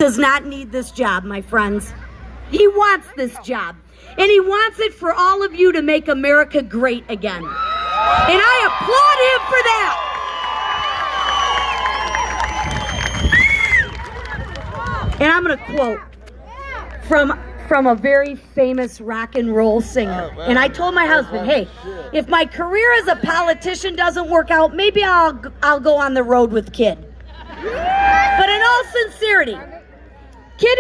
does not need this job, my friends. He wants this job. And he wants it for all of you to make America great again. And I applaud him for that. And I'm going to quote from a very famous rock and roll singer. And I told my husband, hey, if my career as a politician doesn't work out, maybe I'll go on the road with Kid. But in all sincerity, Kid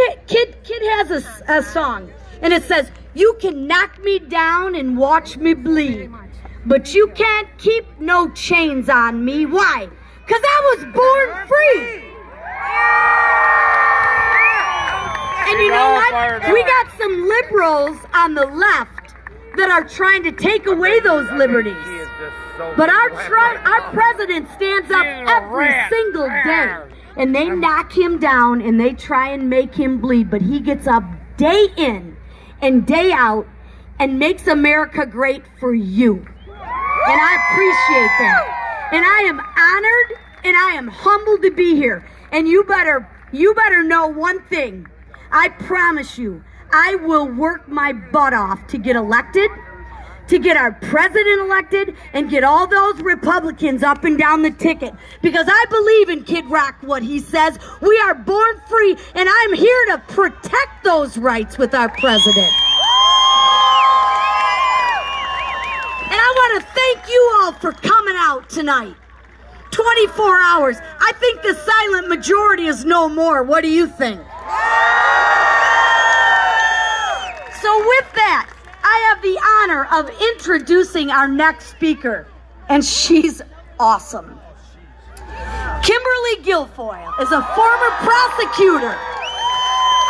has a song, and it says, you can knock me down and watch me bleed, but you can't keep no chains on me. Why? 'Cause I was born free. And you know what? We got some liberals on the left that are trying to take away those liberties. But our president stands up every single day, and they knock him down and they try and make him bleed, but he gets up day in and day out and makes America great for you. And I appreciate that. And I am honored and I am humbled to be here. And you better know one thing. I promise you, I will work my butt off to get elected, to get our president elected, and get all those Republicans up and down the ticket. Because I believe in Kid Rock, what he says. We are born free, and I'm here to protect those rights with our president. And I want to thank you all for coming out tonight. 24 hours. I think the silent majority is no more. What do you think? So with that, I have the honor of introducing our next speaker, and she's awesome. Kimberly Guilfoyle is a former prosecutor.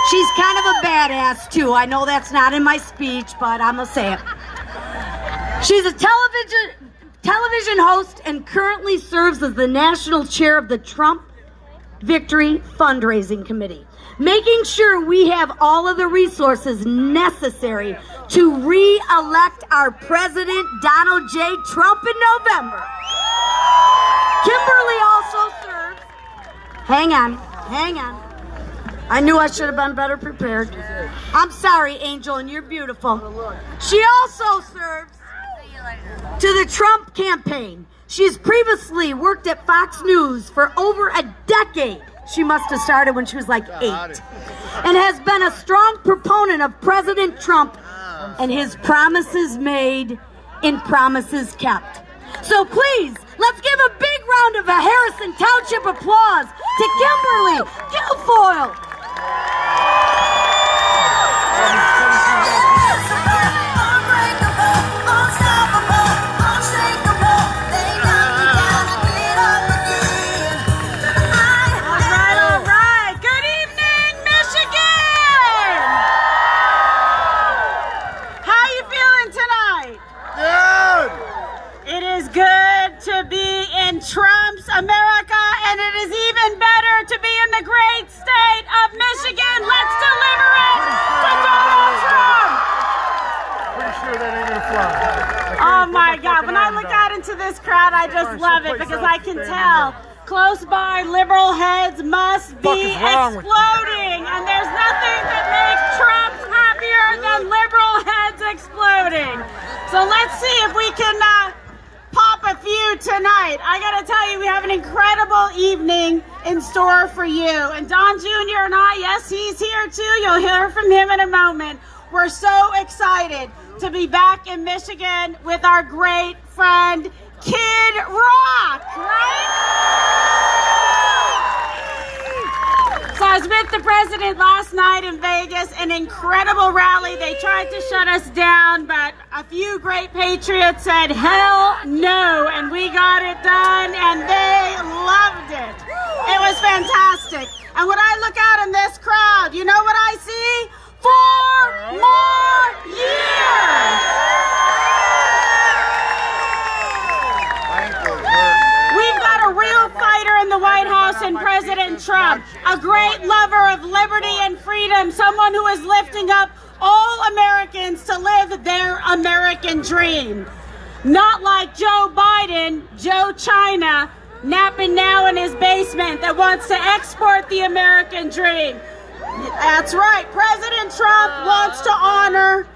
She's kind of a badass too. I know that's not in my speech, but I'm gonna say it. She's a television host and currently serves as the national chair of the Trump Victory Fundraising Committee, making sure we have all of the resources necessary to re-elect our President Donald J. Trump in November. Kimberly also serves, hang on. I knew I should have been better prepared. I'm sorry, Angel, and you're beautiful. She also serves to the Trump campaign. She's previously worked at Fox News for over a decade. She must have started when she was like 8. And has been a strong proponent of President Trump and his promises made and promises kept. So please, let's give a big round of a Harrison Township applause to Kimberly Guilfoyle. Trump's America, and it is even better to be in the great state of Michigan. Let's deliver it to Donald Trump. Pretty sure that ain't gonna fly. Oh my God, when I look out into this crowd, I just love it because I can tell close by liberal heads must be exploding, and there's nothing that makes Trump happier than liberal heads exploding. So let's see if we can pop a few tonight. I gotta tell you, we have an incredible evening in store for you. And Don Jr. and I, yes, he's here too. You'll hear from him in a moment. We're so excited to be back in Michigan with our great friend, Kid Rock, right? So I was with the president last night in Vegas, an incredible rally. They tried to shut us down, but a few great patriots said, hell no, and we got it done, and they loved it. It was fantastic. And when I look out in this crowd, you know what I see? 4 more years! We've got a real fighter in the White House in President Trump, a great lover of liberty and freedom, someone who is lifting up all Americans to live their American dream. Not like Joe Biden, Joe China, napping now in his basement that wants to export the American dream. That's right. President Trump wants to honor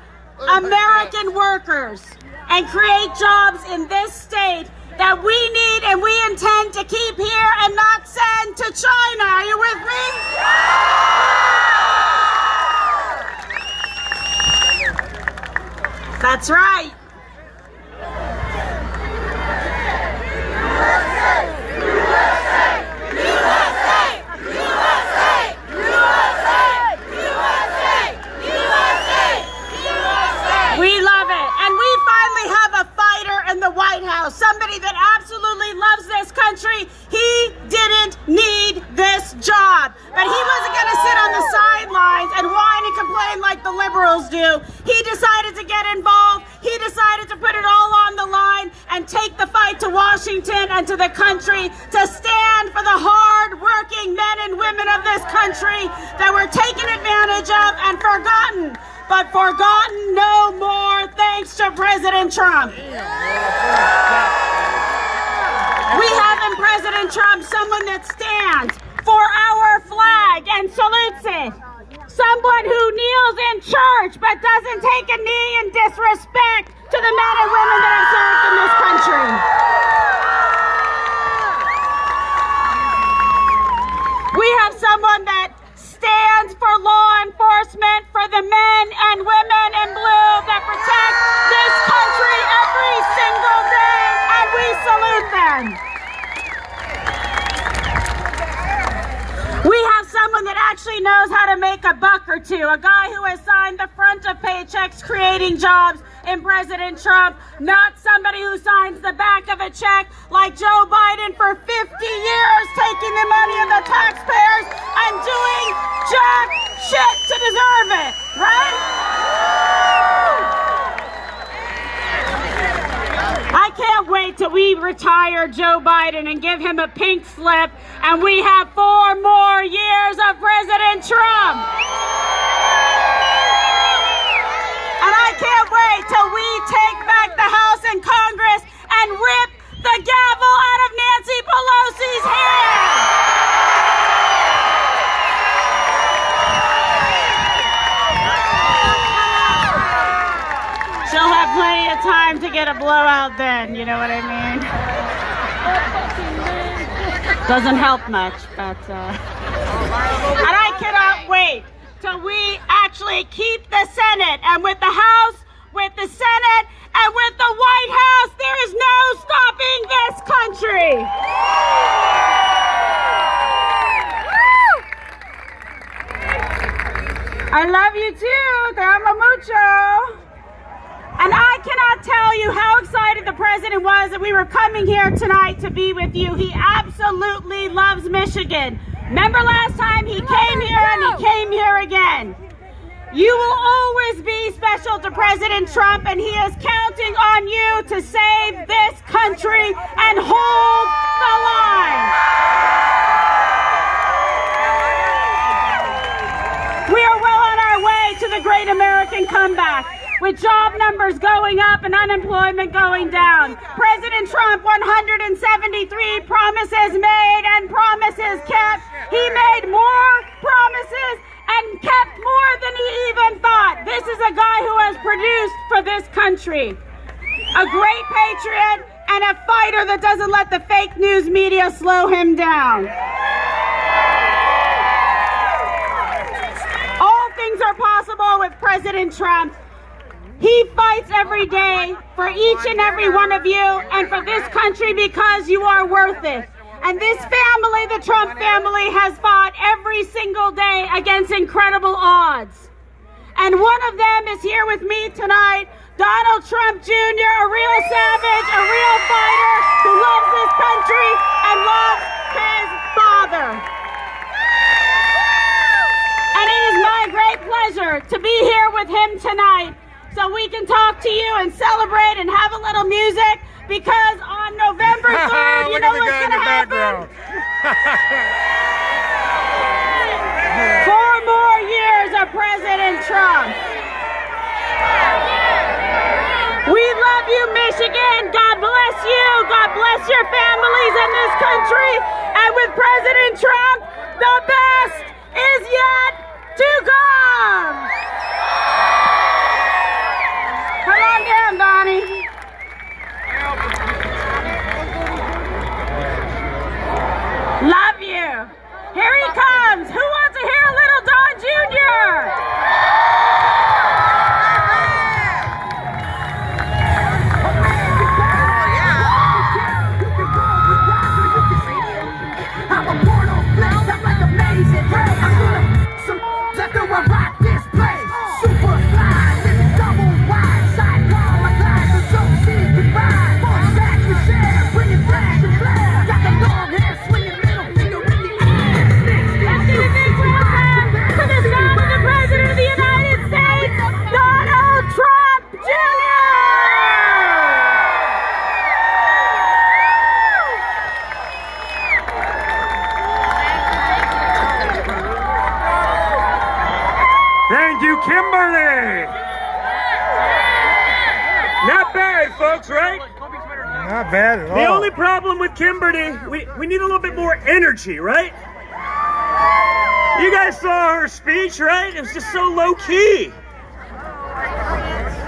American workers and create jobs in this state that we need and we intend to keep here and not send to China. Are you with me? That's right. We love it. And we finally have a fighter in the White House, somebody that absolutely loves this country. He didn't need this job, but he wasn't going to sit on the sidelines and whine and complain like the liberals do. He decided to get involved. He decided to put it all on the line and take the fight to Washington and to the country to stand for the hard-working men and women of this country that were taken advantage of and forgotten. But forgotten no more thanks to President Trump. We have in President Trump someone that stands for our flag and salutes it. Someone who kneels in church but doesn't take a knee in disrespect to the men and women that have served in this country. We have someone that stands for law enforcement for the men and women in blue that protect this country every single day, and we salute them. We have someone that actually knows how to make a buck or two, a guy who has signed the front of paychecks creating jobs in President Trump, not somebody who signs the back of a check like Joe Biden for 50 years, taking the money of the taxpayers and doing jack shit to deserve it, right? I can't wait till we retire Joe Biden and give him a pink slip and we have 4 more years of President Trump. And I can't wait till we take back the House and Congress and rip the gavel out of Nancy Pelosi's hand. She'll have plenty of time to get a blowout then, you know what I mean? Doesn't help much, but and I cannot wait till we actually keep the Senate, and with the House, with the Senate, and with the White House, there is no stopping this country. I love you too, te amo mucho. And I cannot tell you how excited the president was that we were coming here tonight to be with you. He absolutely loves Michigan. Remember last time he came here and he came here again. You will always be special to President Trump, and he is counting on you to save this country and hold the line. We are well on our way to the great American comeback, with job numbers going up and unemployment going down. President Trump, 173 promises made and promises kept. He made more promises and kept more than he even thought. This is a guy who has produced for this country a great patriot and a fighter that doesn't let the fake news media slow him down. All things are possible with President Trump. He fights every day for each and every one of you and for this country because you are worth it. And this family, the Trump family, has fought every single day against incredible odds. And one of them is here with me tonight, Donald Trump Jr., a real savage, a real fighter who loves this country and loves his father. And it is my great pleasure to be here with him tonight so we can talk to you and celebrate and have a little music, because on November 3rd, you know what's going to happen? 4 more years of President Trump. We love you, Michigan. God bless you. God bless your families in this country. And with President Trump, the best is yet Thank you, Kimberly. Not bad, folks, right? Not bad at all. The only problem with Kimberly, we need a little bit more energy, right? You guys saw her speech, right? It was just so low-key.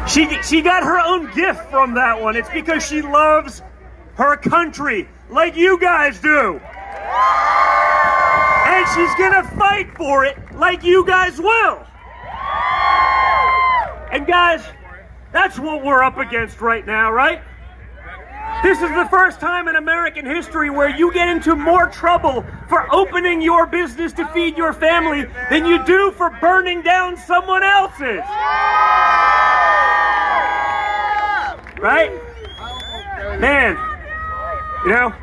She got her own gift from that one. It's because she loves her country like you guys do. And she's gonna fight for it like you guys will. And guys, that's what we're up against right now, right? This is the first time in American history where you get into more trouble for opening your business to feed your family than you do for burning down someone else's. Right? Man, you know,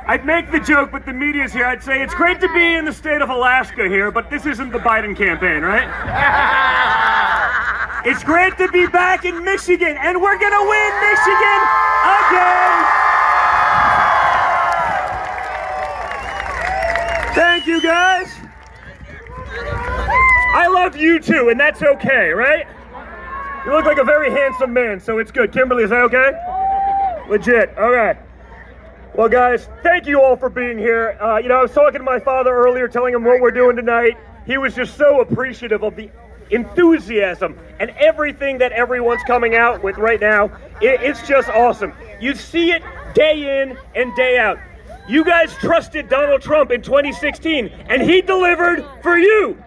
I'd make the joke, but the media's here. I'd say it's great to be in the state of Alaska here, but this isn't the Biden campaign, right? It's great to be back in Michigan, and we're gonna win Michigan again! Thank you, guys. I love you too, and that's okay, right? You look like a very handsome man, so it's good. Kimberly, is that okay? Legit, okay. Well, guys, thank you all for being here. I was talking to my father earlier, telling him what we're doing tonight. He was just so appreciative of the enthusiasm and everything that everyone's coming out with right now. It's just awesome. You see it day in and day out. You guys trusted Donald Trump in 2016, and he delivered for you.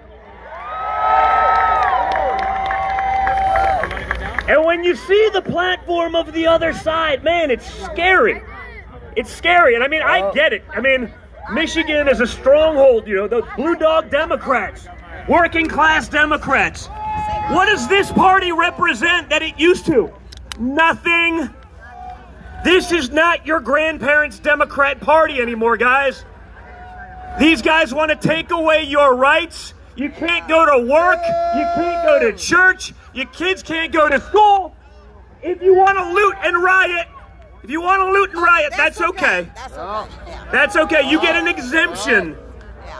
And when you see the platform of the other side, man, it's scary. It's scary. And I mean, I get it. I mean, Michigan is a stronghold, the blue dog Democrats, working class Democrats. What does this party represent that it used to? Nothing. This is not your grandparents' Democrat Party anymore, guys. These guys want to take away your rights. You can't go to work. You can't go to church. Your kids can't go to school. If you want to loot and riot, that's okay. That's okay. You get an exemption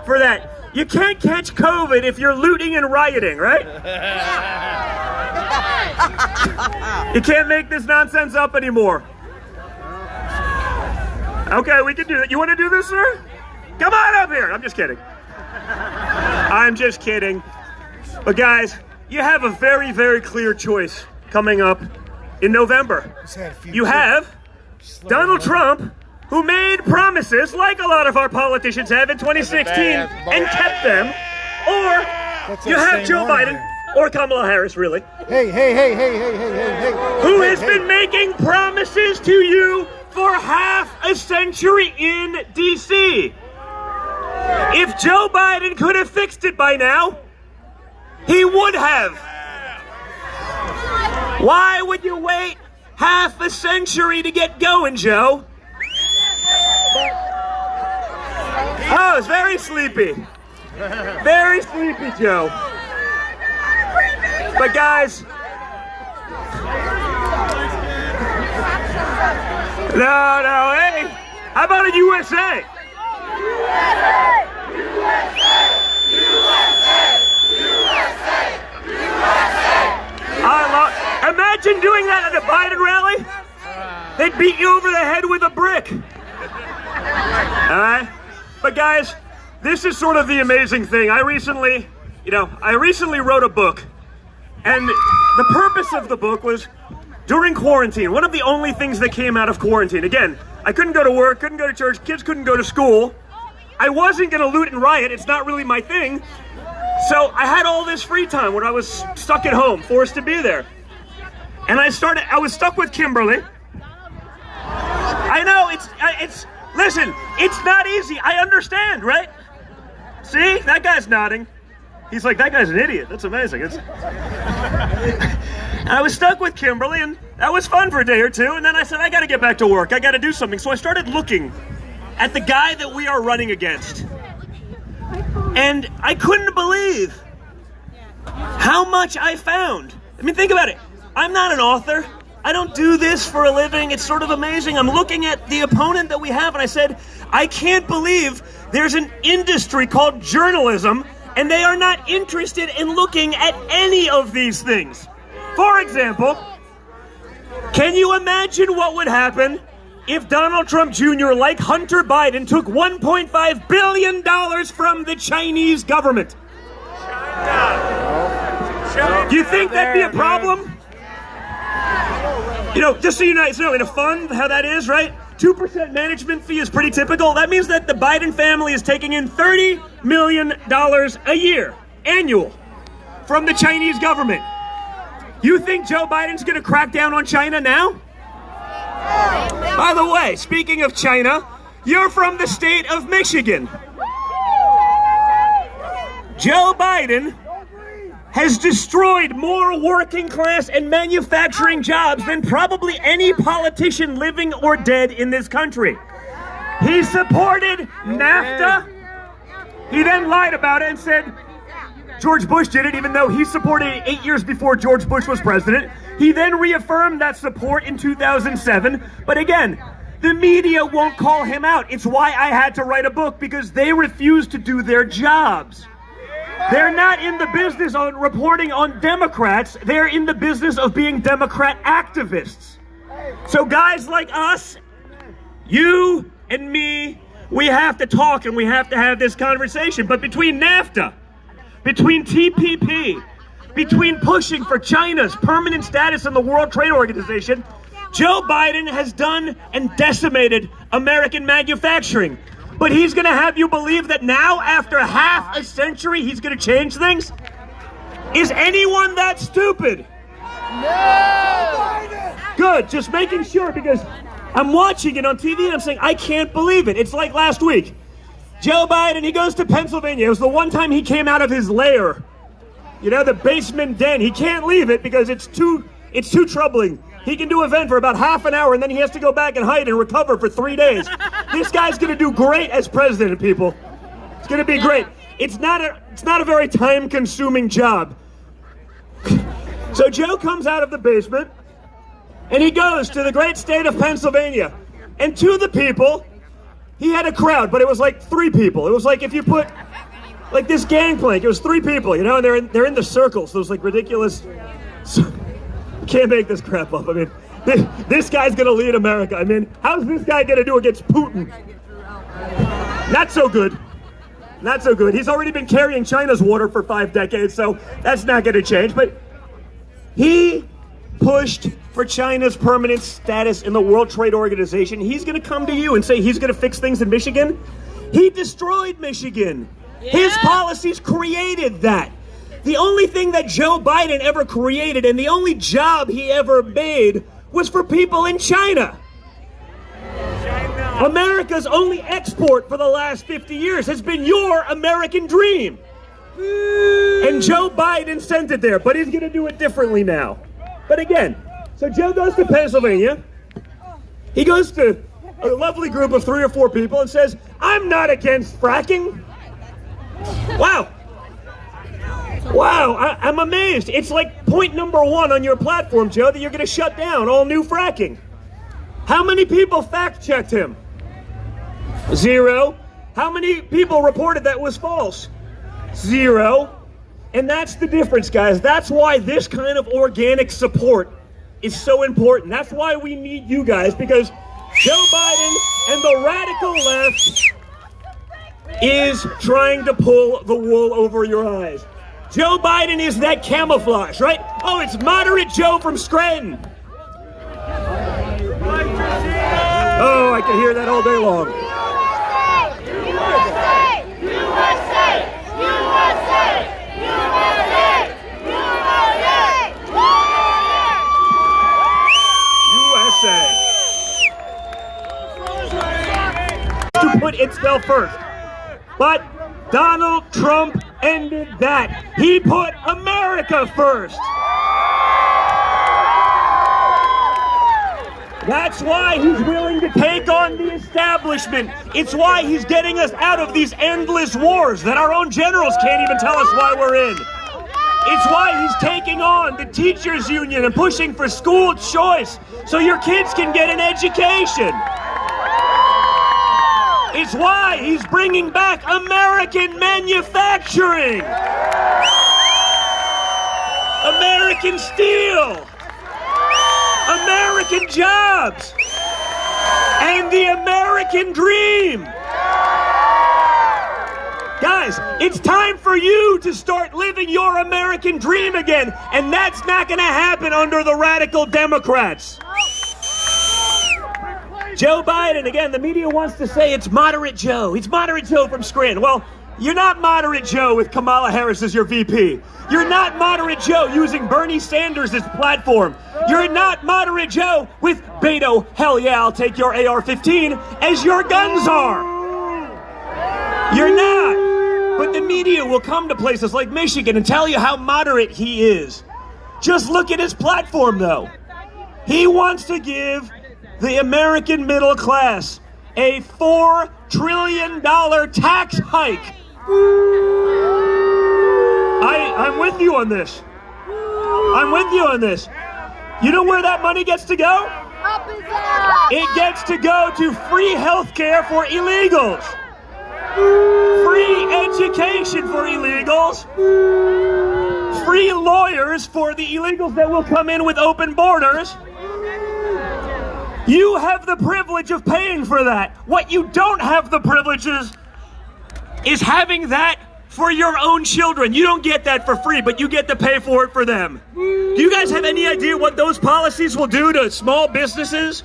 for that. You can't catch COVID if you're looting and rioting, right? You can't make this nonsense up anymore. Okay, we can do that. You want to do this, sir? Come on up here. I'm just kidding. I'm just kidding. But guys, you have a very, very clear choice coming up in November. You have Donald Trump, who made promises like a lot of our politicians have in 2016 and kept them, or you have Joe Biden or Kamala Harris, really. Hey. Who has been making promises to you for half a century in D.C. If Joe Biden could have fixed it by now, he would have. Why would you wait half a century to get going, Joe? Oh, it's very sleepy. Very sleepy, Joe. But guys, no, hey, how about a USA? Imagine doing that at a Biden rally. They'd beat you over the head with a brick. All right? But guys, this is sort of the amazing thing. I recently wrote a book. And the purpose of the book was during quarantine. One of the only things that came out of quarantine. Again, I couldn't go to work, couldn't go to church, kids couldn't go to school. I wasn't going to loot and riot. It's not really my thing. So I had all this free time when I was stuck at home, forced to be there. And I was stuck with Kimberly. I know, listen, it's not easy. I understand, right? See, that guy's nodding. He's like, that guy's an idiot. That's amazing. I was stuck with Kimberly, and that was fun for a day or two. And then I said, I got to get back to work. I got to do something. So I started looking at the guy that we are running against. And I couldn't believe how much I found. I mean, think about it. I'm not an author. I don't do this for a living. It's sort of amazing. I'm looking at the opponent that we have, and I said, I can't believe there's an industry called journalism And they are not interested in looking at any of these things. For example, can you imagine what would happen if Donald Trump Jr., like Hunter Biden, took $1.5 billion from the Chinese government? Do you think that'd be a problem? You know, just so you know, in a fund, how that is, right? 2% management fee is pretty typical. That means that the Biden family is taking in $30 million a year, annual, from the Chinese government. You think Joe Biden's going to crack down on China now? By the way, speaking of China, you're from the state of Michigan. Joe Biden has destroyed more working class and manufacturing jobs than probably any politician living or dead in this country. He supported NAFTA. He then lied about it and said George Bush did it, even though he supported it 8 years before George Bush was president. He then reaffirmed that support in 2007. But again, the media won't call him out. It's why I had to write a book, because they refuse to do their jobs. They're not in the business of reporting on Democrats. They're in the business of being Democrat activists. So guys like us, you and me, we have to talk and we have to have this conversation. But between NAFTA, between TPP, between pushing for China's permanent status in the World Trade Organization, Joe Biden has done and decimated American manufacturing. But he's going to have you believe that now, after half a century, he's going to change things? Is anyone that stupid? No! Good, just making sure, because I'm watching it on TV and I'm saying, I can't believe it. It's like last week. Joe Biden, he goes to Pennsylvania. It was the one time he came out of his lair. You know, the basement den. He can't leave it because it's too troubling. He can do an event for about half an hour and then he has to go back and hide and recover for 3 days. This guy's gonna do great as president, people. It's gonna be great. It's not a very time-consuming job. So Joe comes out of the basement and he goes to the great state of Pennsylvania. And to the people, he had a crowd, but it was like 3 people. It was like if you put like this gangplank, it was 3 people, you know, and they're in the circles, those like ridiculous. Can't make this crap up. I mean, this guy's gonna lead America. I mean, how's this guy gonna do against Putin? Not so good. Not so good. He's already been carrying China's water for 5 decades, so that's not gonna change. But he pushed for China's permanent status in the World Trade Organization. He's gonna come to you and say he's gonna fix things in Michigan. He destroyed Michigan. His policies created that. The only thing that Joe Biden ever created and the only job he ever made was for people in China. America's only export for the last 50 years has been your American dream. And Joe Biden sent it there, but he's going to do it differently now. But again, so Joe goes to Pennsylvania. He goes to a lovely group of 3 or 4 people and says, I'm not against fracking. Wow. Wow, I'm amazed. It's like point number 1 on your platform, Joe, that you're going to shut down all new fracking. How many people fact-checked him? 0. How many people reported that was false? 0. And that's the difference, guys. That's why this kind of organic support is so important. That's why we need you guys, because Joe Biden and the radical left is trying to pull the wool over your eyes. Joe Biden is that camouflage, right? Oh, it's Moderate Joe from Scranton. Oh, I can hear that all day long. USA! USA! USA! USA! USA! To put itself first. But Donald Trump ended that. He put America first. That's why he's willing to take on the establishment. It's why he's getting us out of these endless wars that our own generals can't even tell us why we're in. It's why he's taking on the teachers union and pushing for school choice so your kids can get an education. It's why he's bringing back American manufacturing. American steel. American jobs. And the American dream. Guys, it's time for you to start living your American dream again, and that's not going to happen under the radical Democrats. Joe Biden, again, the media wants to say it's Moderate Joe. He's Moderate Joe from Scranton. Well, you're not Moderate Joe with Kamala Harris as your VP. You're not Moderate Joe using Bernie Sanders as platform. You're not Moderate Joe with Beto, hell yeah, I'll take your AR-15 as your gun czar. You're not. But the media will come to places like Michigan and tell you how moderate he is. Just look at his platform, though. He wants to give the American middle class a $4 trillion tax hike. I'm with you on this. I'm with you on this. You know where that money gets to go? It gets to go to free health care for illegals. Free education for illegals. Free lawyers for the illegals that will come in with open borders. You have the privilege of paying for that. What you don't have the privileges is having that for your own children. You don't get that for free, but you get to pay for it for them. Do you guys have any idea what those policies will do to small businesses,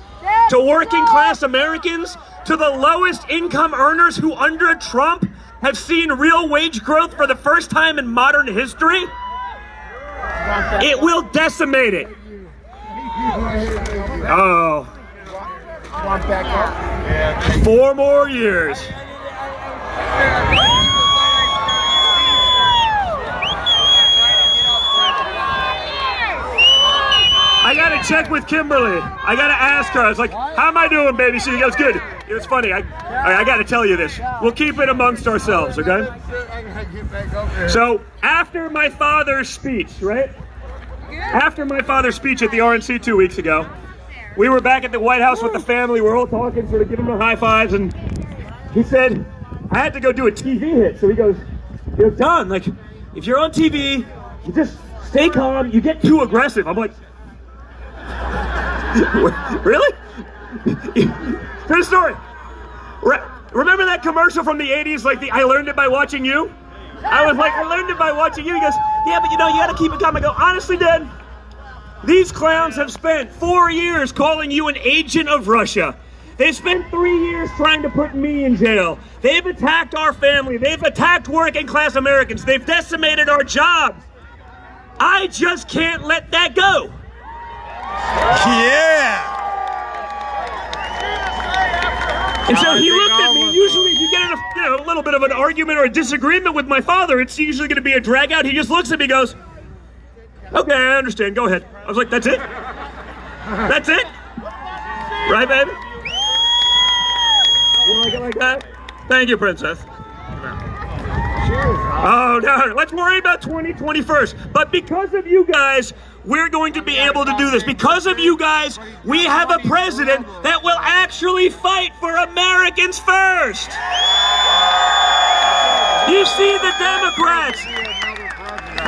to working class Americans, to the lowest income earners who under Trump have seen real wage growth for the first time in modern history? It will decimate it. Oh. 4 more years. I gotta check with Kimberly. I gotta ask her. I was like, how am I doing, baby? She goes, good. It was funny. I gotta tell you this. We'll keep it amongst ourselves, okay? So, after my father's speech, right? After my father's speech at the RNC 2 weeks ago, we were back at the White House with the family. We're all talking, sort of giving them high fives, and he said, I had to go do a TV hit. So he goes, you're done. Like, if you're on TV, you just stay calm. You get too aggressive. I'm like, really? True story. Remember that commercial from the 80s, like the I learned it by watching you? I was like, I learned it by watching you. He goes, yeah, but you know, you gotta keep it calm. I go, honestly, Dad, these clowns have spent 4 years calling you an agent of Russia. They spent 3 years trying to put me in jail. They've attacked our family. They've attacked working class Americans. They've decimated our jobs. I just can't let that go. Yeah. And so he looked at me. Usually if you get in a little bit of an argument or a disagreement with my father, it's usually going to be a drag out. He just looks at me and goes, okay, I understand. Go ahead. I was like, that's it? That's it? Right, baby? You like it like that? Thank you, Princess. Oh, no. Let's worry about 2020 first. But because of you guys, we're going to be able to do this. Because of you guys, we have a president that will actually fight for Americans first. You see the Democrats.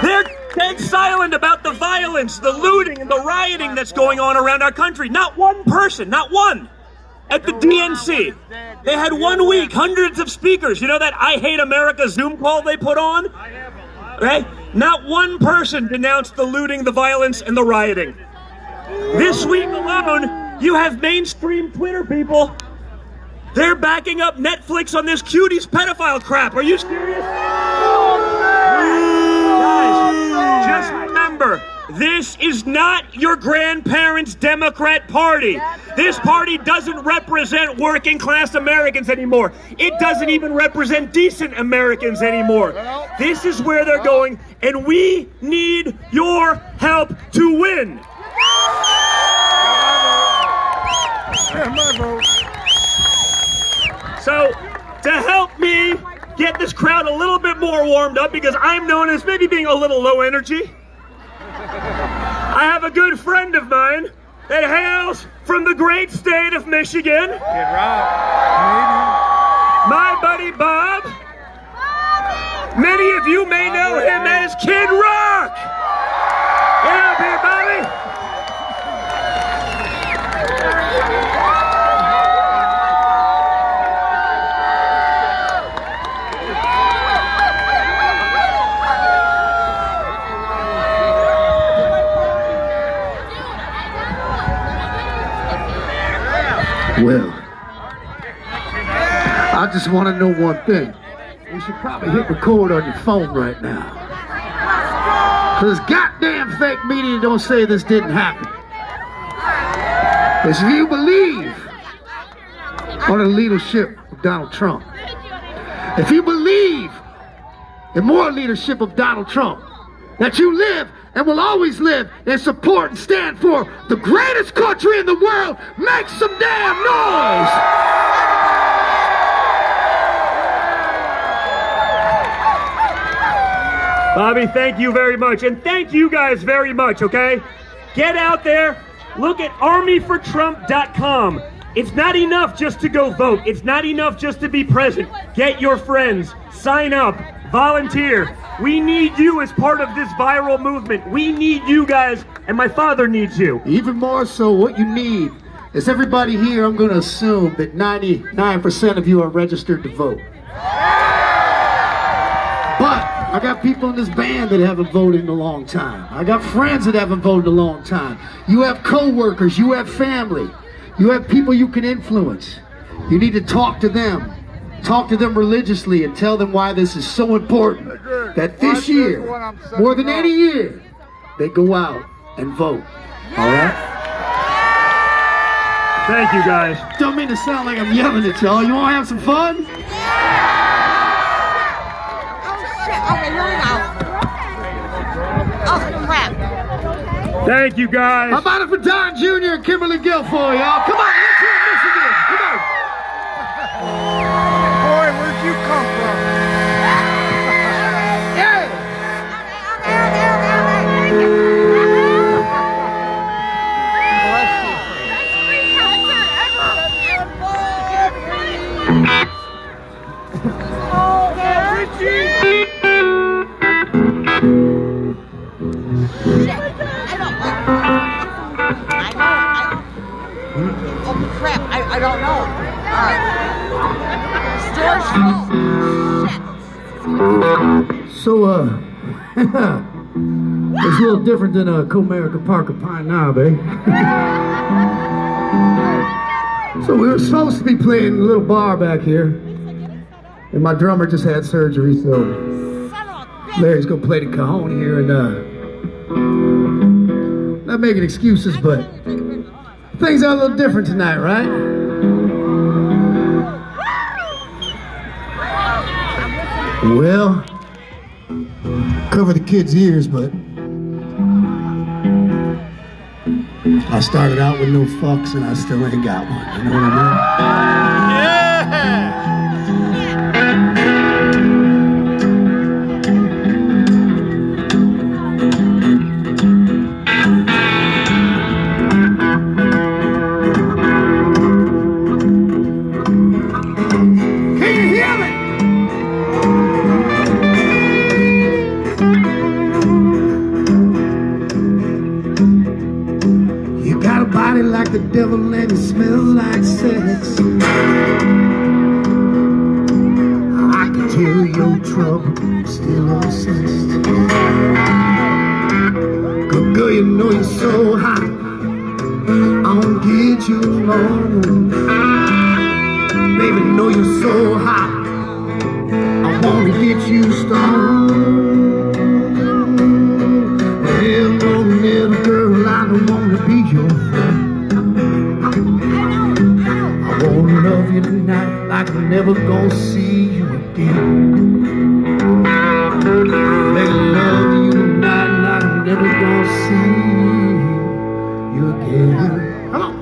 They're dead silent about the violence, the looting, and the rioting that's going on around our country. Not one person, not one. At the DNC, they had 1 week, hundreds of speakers. You know that I Hate America Zoom call they put on? Right? Not one person denounced the looting, the violence, and the rioting. This week alone, you have mainstream Twitter people. They're backing up Netflix on this cuties pedophile crap. Are you serious? Guys, just remember, this is not your grandparents' Democrat Party. This party doesn't represent working class Americans anymore. It doesn't even represent decent Americans anymore. This is where they're going, and we need your help to win. So, to help me get this crowd a little bit more warmed up, because I'm known as maybe being a little low energy, I have a good friend of mine that hails from the great state of Michigan. my buddy Bob. Many of you may know him as Kid Rock. Get up here, Bobby. Well, I just want to know one thing. You should probably hit record on your phone right now. Because goddamn fake media don't say this didn't happen. Because if you believe on the leadership of Donald Trump, if you believe in more leadership of Donald Trump, that you live and will always live and support and stand for the greatest country in the world, make some damn noise! Bobby, thank you very much. And thank you guys very much, okay? Get out there. Look at armyfortrump.com. It's not enough just to go vote. It's not enough just to be present. Get your friends. Sign up. Volunteer. We need you as part of this viral movement. We need you guys, and my father needs you. Even more so, what you need is everybody here. I'm going to assume that 99% of you are registered to vote. But I got people in this band that haven't voted in a long time. I got friends that haven't voted in a long time. You have co-workers, you have family, you have people you can influence. You need to talk to them. Talk to them religiously and tell them why this is so important. That this year, more than any year, they go out and vote. All right? Thank you, guys. Don't mean to sound like I'm yelling at y'all. You want to have some fun? Okay, here we go. Oh, crap. Thank you, guys. How about it for Don Jr. and Kimberly Guilfoyle, y'all? Come on, let's hear Michigan. Come on. Boy, where'd you come from? Yeah. Oh, crap. I don't know. Store's full. Shit. So, it's a little different than Comerica Park of Pine Knob, eh? So we were supposed to be playing in a little bar back here, and my drummer just had surgery, so Larry's gonna play the cajon here, and not making excuses, but things are a little different tonight, right? Well, cover the kids' ears, but I started out with no fucks and I still ain't got one. You know what I mean? Can you hear me? You got a body like the devil and it smells like sex. I can tell your trouble, still obsessed. Good girl, you know you're so hot, I'll get you alone. Baby, know you're so hot, I wanna get you stoned. Hello, little girl, I don't wanna be your friend. I wanna love you tonight like I'm never gonna see you again. Make love you tonight like I'm never gonna see you again. Come on.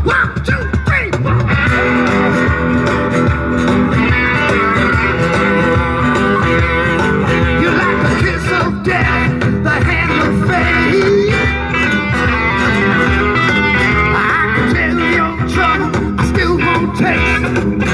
1, 2, 3, 4. You're like the kiss of death, the hand of fate. I can tell your trouble, I still won't taste.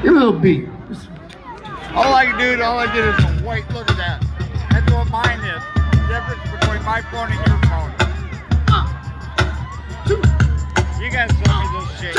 Your little beat. All I did is a white. Look at that. That's what mine is. The difference between my phone and your phone. You guys tell me this shit,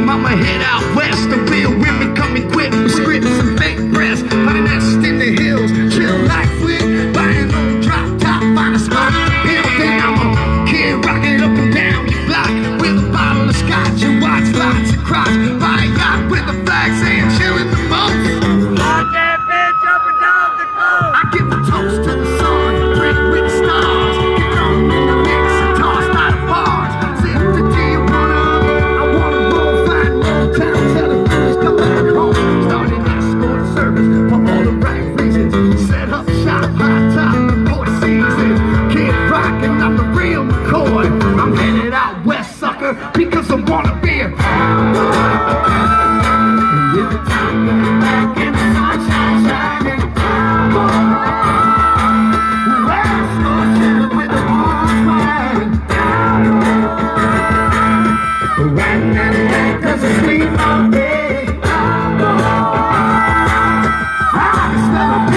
I'ma head out west. The real women come equipped with scripts and fake breasts. Find a nest in the hills, chill like flick. Buying on drop top, find a spot. Hill, then I'm a kid rocking up and down your block with a bottle of scotch and watch lots of crotch. Buy a yacht with a flag saying chillin' the most. Lock that bitch up and down the coast. I give a toast to the sun, drink with the stars. Get on in the mix and tossed out of bars. Sip the Tijuana, I wanna roll fine roll town. Tell the girls come back home. Started escort service for all the right reasons. Set up shop, high top, for the season. Kid rockin', I'm the real McCoy. I'm headed out west, sucker, because I wanna be a with the time back in the sunshine shining. Doesn't sleep all day. I smell a